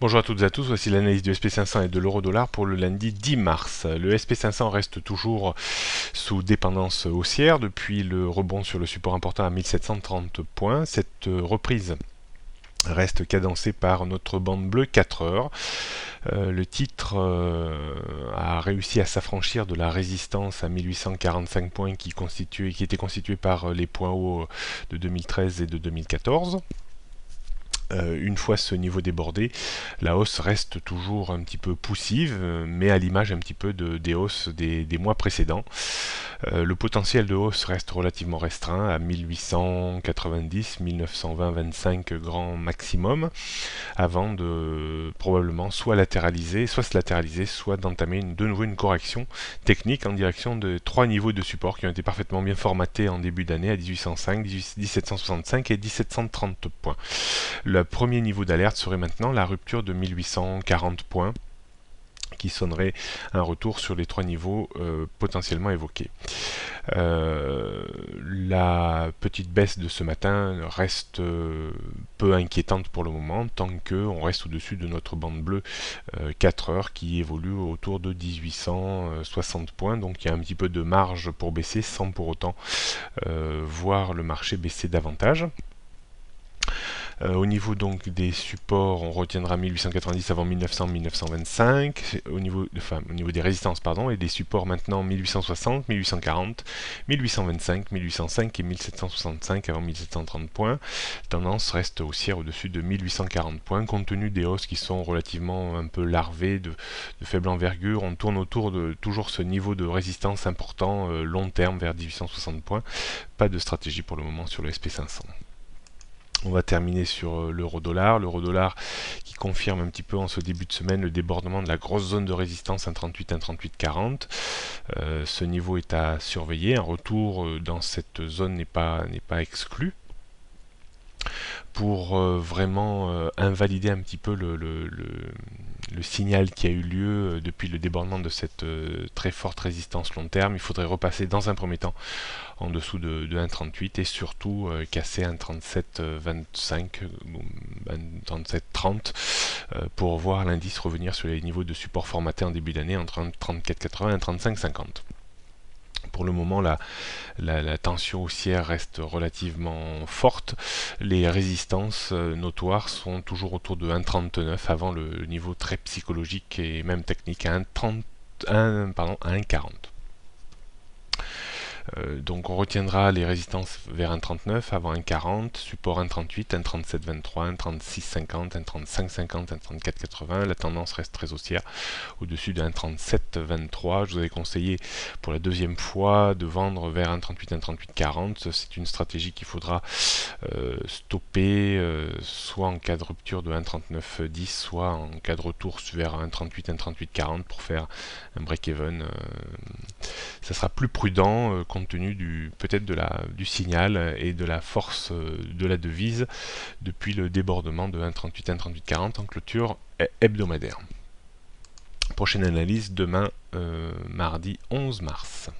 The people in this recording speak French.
Bonjour à toutes et à tous, voici l'analyse du SP500 et de l'euro-dollar pour le lundi 10 mars. Le SP500 reste toujours sous dépendance haussière depuis le rebond sur le support important à 1730 points. Cette reprise reste cadencée par notre bande bleue 4 heures. Le titre a réussi à s'affranchir de la résistance à 1845 points qui était constituée par les points hauts de 2013 et de 2014. Une fois ce niveau débordé, la hausse reste toujours un petit peu poussive, mais à l'image un petit peu des hausses des mois précédents. Le potentiel de hausse reste relativement restreint à 1890, 1920, 25 grand maximum, avant de probablement soit se latéraliser, soit d'entamer de nouveau une correction technique en direction de trois niveaux de support qui ont été parfaitement bien formatés en début d'année à 1805, 1765 et 1730 points. Le premier niveau d'alerte serait maintenant la rupture de 1840 points, qui sonnerait un retour sur les trois niveaux potentiellement évoqués. La petite baisse de ce matin reste peu inquiétante pour le moment, tant qu'on reste au-dessus de notre bande bleue 4 heures qui évolue autour de 1860 points, donc il y a un petit peu de marge pour baisser sans pour autant voir le marché baisser davantage. Au niveau donc des supports, on retiendra 1890 avant 1900, 1925, au niveau des résistances pardon, et des supports maintenant 1860, 1840, 1825, 1805 et 1765 avant 1730 points. La tendance reste haussière au-dessus de 1840 points, compte tenu des hausses qui sont relativement un peu larvées, de faible envergure. On tourne autour de toujours ce niveau de résistance important long terme vers 1860 points. Pas de stratégie pour le moment sur le SP500. On va terminer sur l'euro-dollar. L'euro-dollar qui confirme un petit peu en ce début de semaine le débordement de la grosse zone de résistance 1,38, 1,38,40. Ce niveau est à surveiller. Un retour dans cette zone n'est pas exclu pour vraiment invalider un petit peu le signal qui a eu lieu depuis le débordement de cette très forte résistance long terme. Il faudrait repasser dans un premier temps en dessous de 1,38 et surtout casser 1,3725 ou 1,3730 pour voir l'indice revenir sur les niveaux de support formatés en début d'année entre 1,3480 et 1,3550. Pour le moment, la tension haussière reste relativement forte. Les résistances notoires sont toujours autour de 1,39 avant le niveau très psychologique et même technique à 1,40. Donc on retiendra les résistances vers 1,39 avant 1,40, support 1,38, 1,3723, 1,3650, 1,3550, 1,3480. La tendance reste très haussière au-dessus de 1,3723. Je vous avais conseillé pour la deuxième fois de vendre vers 1,38, 1,3840. C'est une stratégie qu'il faudra stopper soit en cas de rupture de 1,3910, soit en cas de retour vers 1,38, 1,3840 pour faire un break-even. Ça sera plus prudent compte tenu peut-être du signal et de la force de la devise depuis le débordement de 1,38, 1,3840 en clôture hebdomadaire. Prochaine analyse demain, mardi 11 mars.